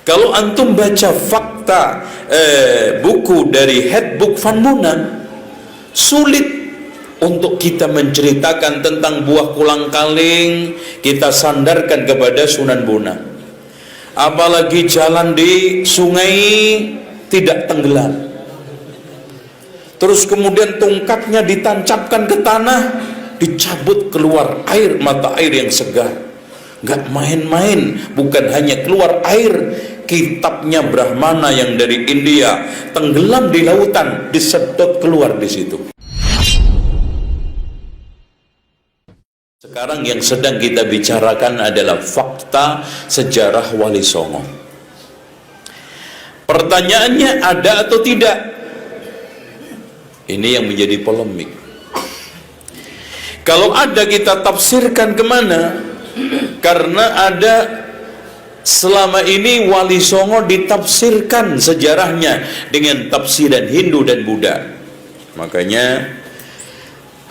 Kalau antum baca fakta buku dari Headbook Van Munang, sulit untuk kita menceritakan tentang buah kolang-kaling kita sandarkan kepada Sunan Bonang. Apalagi jalan di sungai tidak tenggelam, terus kemudian tongkatnya ditancapkan ke tanah, dicabut keluar air, mata air yang segar. Nggak main-main, bukan hanya keluar air, kitabnya Brahmana yang dari India tenggelam di lautan, disedot keluar di situ. Sekarang yang sedang kita bicarakan adalah fakta sejarah Wali Songo. Pertanyaannya, ada atau tidak? Ini yang menjadi polemik. Kalau ada, kita tafsirkan kemana? Karena ada selama ini Wali Songo ditafsirkan sejarahnya dengan tafsiran Hindu dan Buddha. Makanya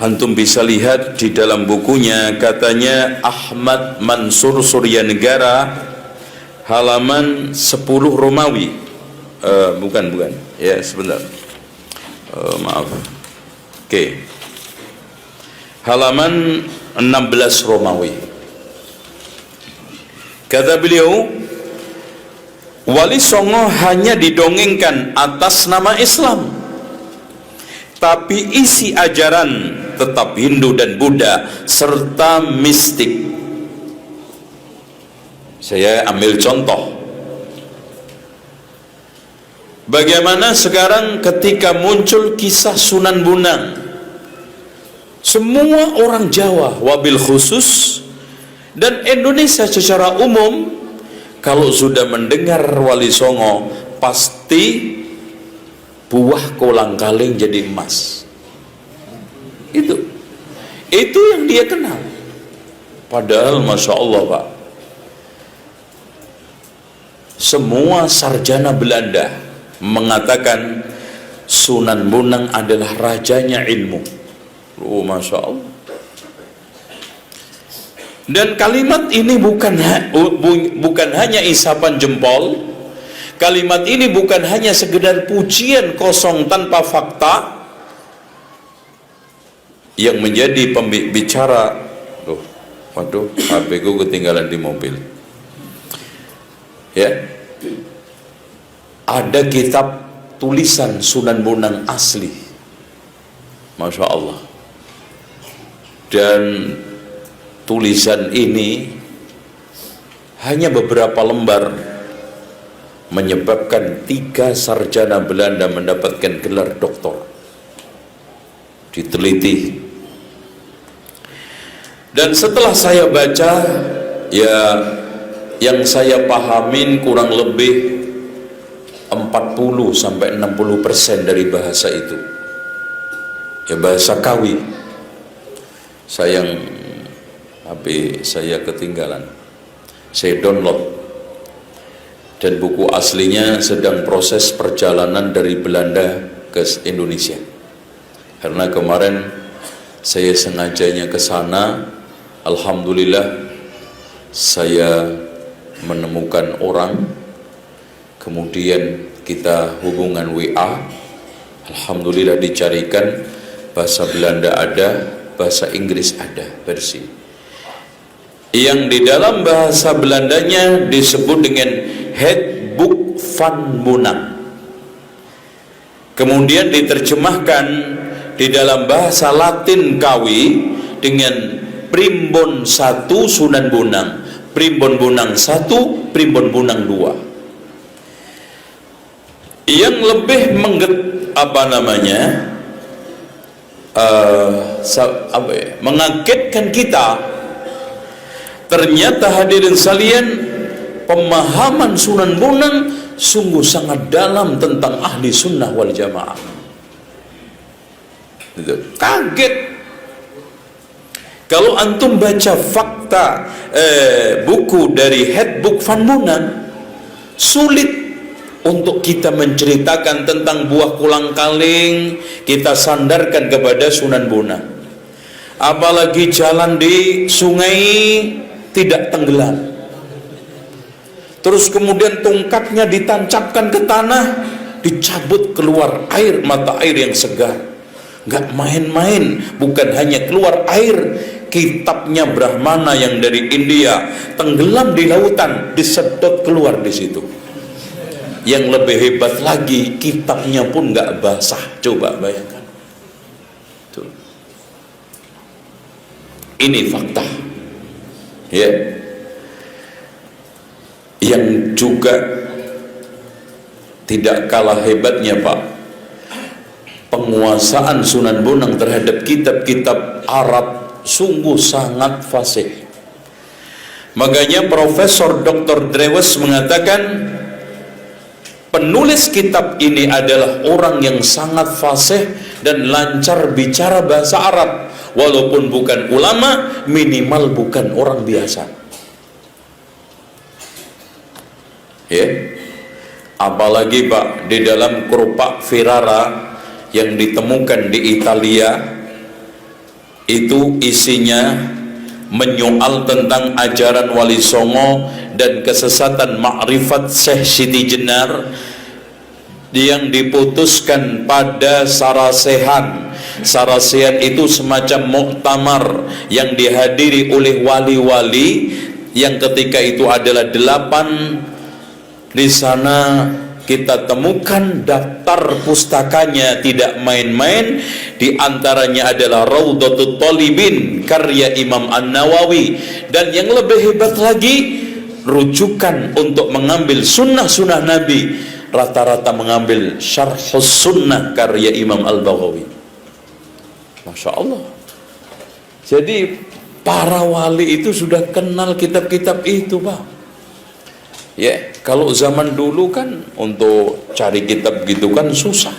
antum bisa lihat di dalam bukunya, katanya Ahmad Mansur Suryanegara, halaman 10 Romawi. Bukan. Ya, sebentar. Maaf. Oke. Halaman 16 Romawi. Kata beliau, Wali Songo hanya didongengkan atas nama Islam, tapi isi ajaran tetap Hindu dan Buddha serta mistik. Saya ambil contoh. Bagaimana sekarang ketika muncul kisah Sunan Bonang, semua orang Jawa wabil khusus dan Indonesia secara umum, kalau sudah mendengar Wali Songo, pasti buah kolang-kaling jadi emas. Itu yang dia kenal. Padahal Masya Allah Pak, semua sarjana Belanda mengatakan Sunan Bonang adalah rajanya ilmu. Oh Masya Allah. Dan kalimat ini bukan hanya isapan jempol. Kalimat ini bukan hanya sekedar pujian kosong tanpa fakta. Yang menjadi pembicara, waduh, HP ku ketinggalan di mobil. Ya, ada kitab tulisan Sunan Bonang asli, Masya Allah. Dan tulisan ini hanya beberapa lembar menyebabkan 3 sarjana Belanda mendapatkan gelar doktor. Diteliti, dan setelah saya baca, ya yang saya pahamin kurang lebih 40-60% dari bahasa itu, ya bahasa Kawi. Sayang HP saya ketinggalan, saya download, dan buku aslinya sedang proses perjalanan dari Belanda ke Indonesia. Karena kemarin saya sengajanya ke sana, alhamdulillah saya menemukan orang, kemudian kita hubungan WA, alhamdulillah dicarikan, bahasa Belanda ada, bahasa Inggris ada versi. Yang di dalam bahasa Belandanya disebut dengan Headbook Van Munang. Kemudian diterjemahkan di dalam bahasa Latin Kawi dengan Primbon 1 Sunan Bonang, Primbon Bonang 1, Primbon Bonang 2. Yang lebih mengagetkan kita, ternyata hadirin sekalian, pemahaman Sunan Bonang sungguh sangat dalam tentang ahli sunnah wal jamaah. Kaget kalau antum baca fakta buku dari Headbook Van Munang, sulit untuk kita menceritakan tentang buah kolang-kaling kita sandarkan kepada Sunan Bonang. Apalagi jalan di sungai tidak tenggelam, terus kemudian tongkatnya ditancapkan ke tanah, dicabut keluar air, mata air yang segar. Nggak main-main, bukan hanya keluar air, kitabnya Brahmana yang dari India tenggelam di lautan, disedot keluar di situ. Yang lebih hebat lagi, kitabnya pun nggak basah. Coba bayangkan. Tuh. Ini fakta. Ya. Yang juga tidak kalah hebatnya, Pak, penguasaan Sunan Bonang terhadap kitab-kitab Arab sungguh sangat fasih. Makanya Profesor Dr. Drewes mengatakan penulis kitab ini adalah orang yang sangat fasih dan lancar bicara bahasa Arab, walaupun bukan ulama, minimal bukan orang biasa. Ya, apalagi Pak, di dalam kerupak Ferrara yang ditemukan di Italia itu isinya menyoal tentang ajaran Wali Songo dan kesesatan Ma'rifat Syekh Siti Jenar yang diputuskan pada Sarasehan. Sarasehan itu semacam muktamar yang dihadiri oleh wali-wali yang ketika itu adalah 8. Di sana kita temukan daftar pustakanya tidak main-main. Di antaranya adalah Raudhatut Thalibin karya Imam An-Nawawi, dan yang lebih hebat lagi, rujukan untuk mengambil sunnah-sunnah Nabi rata-rata mengambil Syarhus Sunnah karya Imam Al-Baghawi. Masya Allah. Jadi para wali itu sudah kenal kitab-kitab itu, Pak. Ya, kalau zaman dulu kan untuk cari kitab gitu kan susah.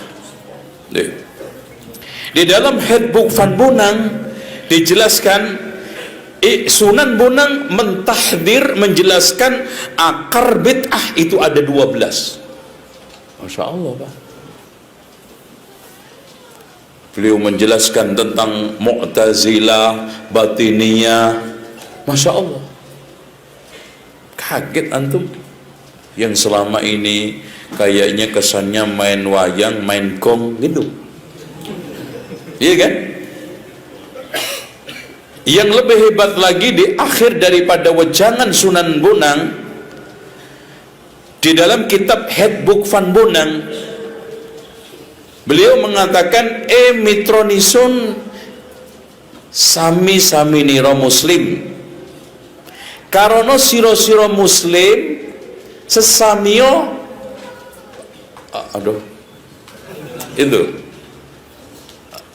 Di dalam Handbook Van Bonang dijelaskan, Sunan Bonang mentahdir, menjelaskan akar bid'ah itu ada 12. Masya Allah, Pak. Beliau menjelaskan tentang Mu'tazilah, Batiniyah. Masya Allah. Kaget antum yang selama ini kayaknya kesannya main wayang, main gong gitu. Iya kan? Yang lebih hebat lagi, di akhir daripada wejangan Sunan Bonang, di dalam kitab Handbook Van Bonang, beliau mengatakan mitronisun sami-sami niro muslim, karono siro-siro muslim sesamio, itu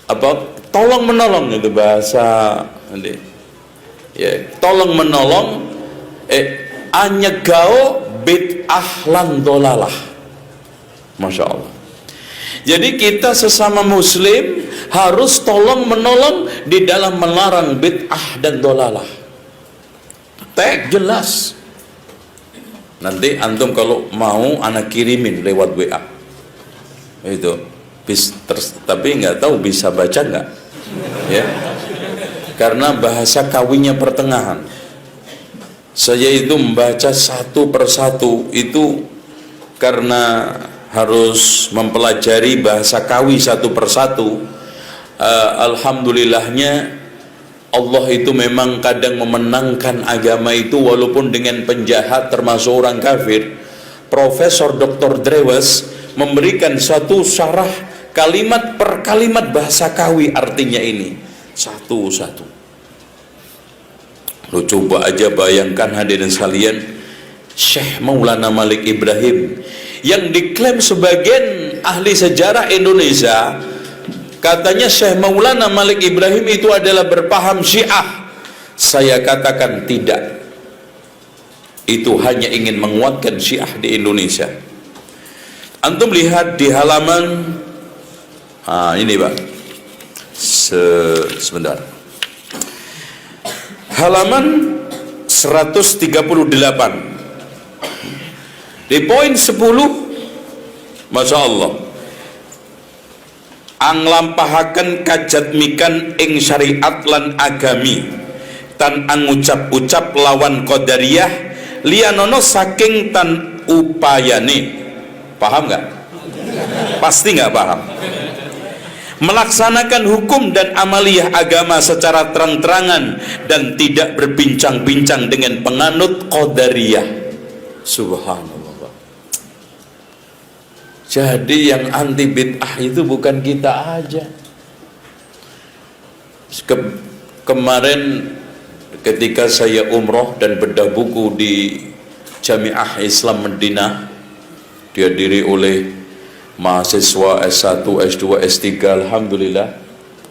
apa, tolong menolong, itu bahasa nanti ya, tolong menolong anyegao bid'ah lan dolalah. Masya Allah. Jadi kita sesama muslim harus tolong menolong di dalam melarang bid'ah dan dolalah. Tag jelas. Nanti antum kalau mau anak kirimin lewat WA. Itu tapi nggak tahu bisa baca nggak, ya? Karena bahasa kawinnya pertengahan. Saya itu membaca satu persatu itu karena harus mempelajari bahasa kawi satu persatu. Alhamdulillahnya Allah itu memang kadang memenangkan agama itu walaupun dengan penjahat termasuk orang kafir. Profesor Dr. Drewes memberikan satu syarah kalimat per kalimat bahasa kawi, artinya ini satu-satu. Lo coba aja bayangkan hadirin sekalian, Syekh Maulana Malik Ibrahim yang diklaim sebagian ahli sejarah Indonesia, katanya Syekh Maulana Malik Ibrahim itu adalah berpaham Syiah. Saya katakan tidak. Itu hanya ingin menguatkan Syiah di Indonesia. Antum lihat di halaman ini Pak. Sebentar. Halaman 138. Di poin 10, Masya Allah, anglampahaken kajatmikan ing syariat lan agami tan angucap-ucap lawan qadariyah lianono saking tan upayane. Paham nggak? Pasti nggak paham. Melaksanakan hukum dan amaliyah agama secara terang-terangan dan tidak berbincang-bincang dengan penganut qadariyah. Subhanallah. Jadi yang anti bid'ah itu bukan kita aja. Kemarin ketika saya umroh dan bedah buku di Jamiah Islam Madinah, dihadiri oleh mahasiswa S1, S2, S3, alhamdulillah.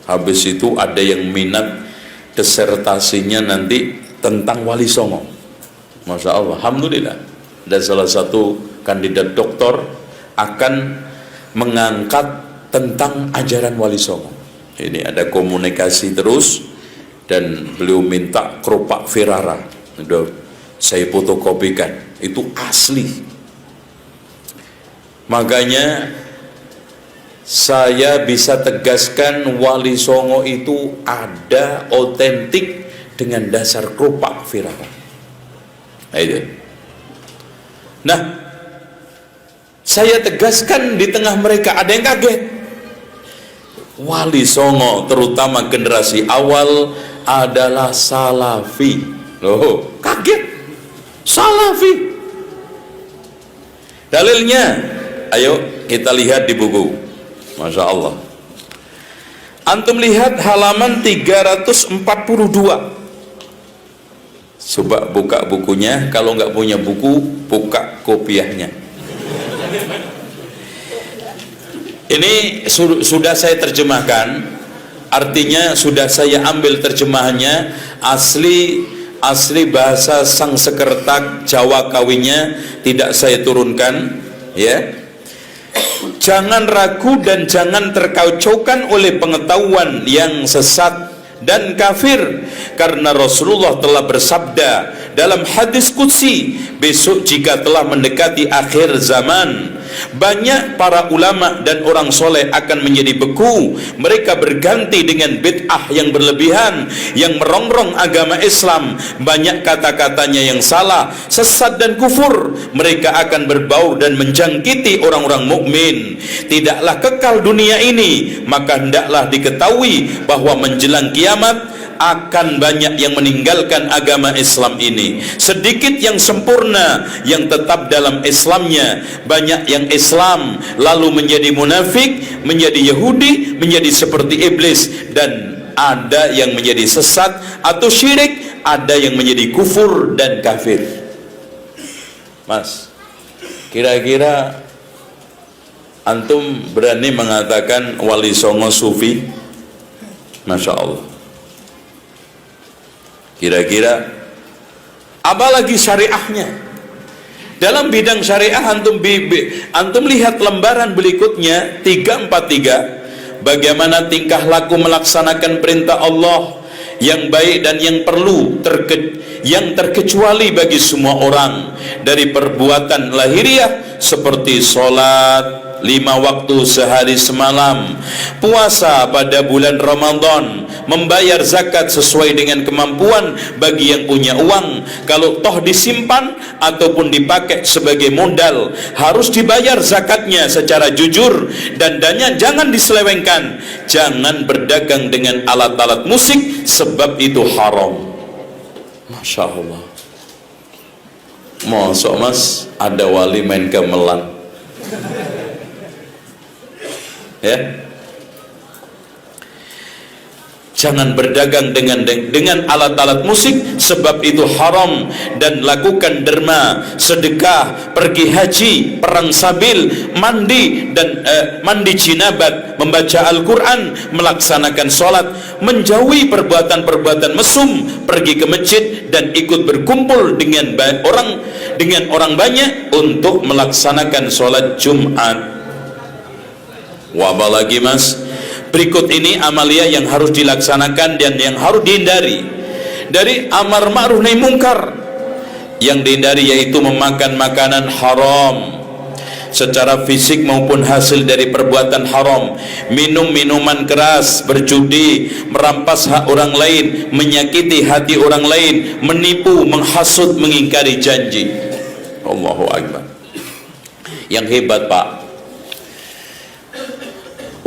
Habis itu ada yang minat disertasinya nanti tentang Wali Songo. Masya Allah, alhamdulillah. Dan salah satu kandidat doktor akan mengangkat tentang ajaran Wali Songo. Ini ada komunikasi terus, dan beliau minta keropak Ferrara. Udah saya fotokopikan, itu asli. Makanya saya bisa tegaskan Wali Songo itu ada otentik dengan dasar keropak Ferrara. Nah, saya tegaskan di tengah mereka ada yang kaget. Wali Songo terutama generasi awal adalah Salafi. Loh, kaget. Salafi. Dalilnya, ayo kita lihat di buku. Masya Allah. Antum lihat halaman 342. Coba buka bukunya. Kalau nggak punya buku, buka kopiahnya. Ini sudah saya terjemahkan. Artinya sudah saya ambil terjemahannya. Asli bahasa Sangsekerta Jawa Kawinya tidak saya turunkan, ya. Jangan ragu dan jangan terkacaukan oleh pengetahuan yang sesat dan kafir, karena Rasulullah telah bersabda dalam hadis qudsi, besok jika telah mendekati akhir zaman, banyak para ulama dan orang soleh akan menjadi beku. Mereka berganti dengan bid'ah yang berlebihan, yang merongrong agama Islam. Banyak kata-katanya yang salah, sesat dan kufur. Mereka akan berbaur dan menjangkiti orang-orang mukmin. Tidaklah kekal dunia ini, maka hendaklah diketahui bahwa menjelang kiamat akan banyak yang meninggalkan agama Islam ini. Sedikit yang sempurna yang tetap dalam Islamnya. Banyak yang Islam lalu menjadi munafik, menjadi Yahudi, menjadi seperti iblis, dan ada yang menjadi sesat atau syirik, ada yang menjadi kufur dan kafir. Mas, kira-kira antum berani mengatakan Wali Songo sufi? Masya Allah. Kira-kira apalagi syariahnya? Dalam bidang syariah antum lihat lembaran berikutnya 343, bagaimana tingkah laku melaksanakan perintah Allah yang baik dan yang perlu yang terkecuali bagi semua orang, dari perbuatan lahiriah seperti sholat 5 waktu sehari semalam, puasa pada bulan Ramadan, membayar zakat sesuai dengan kemampuan bagi yang punya uang. Kalau toh disimpan ataupun dipakai sebagai modal, harus dibayar zakatnya secara jujur, dan danya jangan diselewengkan. Jangan berdagang dengan alat-alat musik, sebab itu haram. Masya Allah. Masuk mas, ada wali main gamelan, ya. Jangan berdagang dengan alat-alat musik, sebab itu haram. Dan lakukan derma, sedekah, pergi haji, perang sabil, mandi dan mandi jinabat, membaca Al-Quran, melaksanakan sholat, menjauhi perbuatan-perbuatan mesum, pergi ke masjid dan ikut berkumpul dengan orang banyak untuk melaksanakan sholat Jumat. Wabah lagi mas. Berikut ini amalia yang harus dilaksanakan dan yang harus dihindari. Dari amar ma'ruf nahi mungkar, yang dihindari yaitu memakan makanan haram secara fisik maupun hasil dari perbuatan haram, minum minuman keras, berjudi, merampas hak orang lain, menyakiti hati orang lain, menipu, menghasut, mengingkari janji. Allahu Akbar. Yang hebat Pak,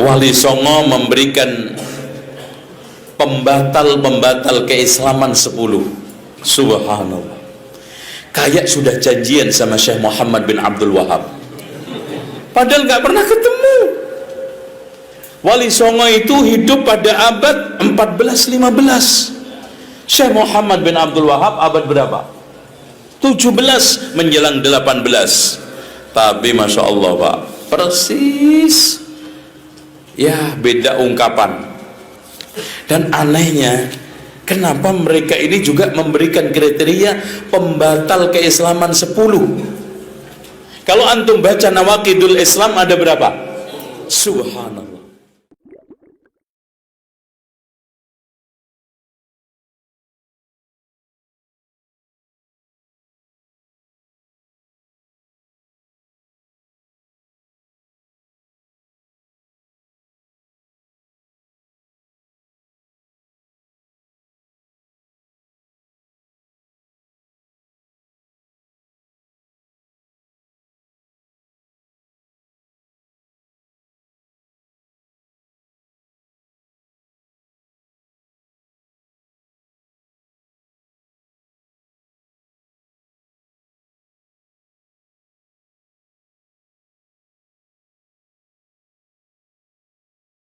Wali Songo memberikan pembatal-pembatal keislaman 10. Subhanallah. Kayak sudah janjian sama Syekh Muhammad bin Abdul Wahab, padahal gak pernah ketemu. Wali Songo itu hidup pada abad 14-15. Syekh Muhammad bin Abdul Wahab abad berapa? 17 menjelang 18. Tapi Masya Allah Pak, persis ya, beda ungkapan. Dan anehnya, kenapa mereka ini juga memberikan kriteria pembatal keislaman 10? Kalau antum baca Nawaqidul Islam ada berapa? Subhanallah.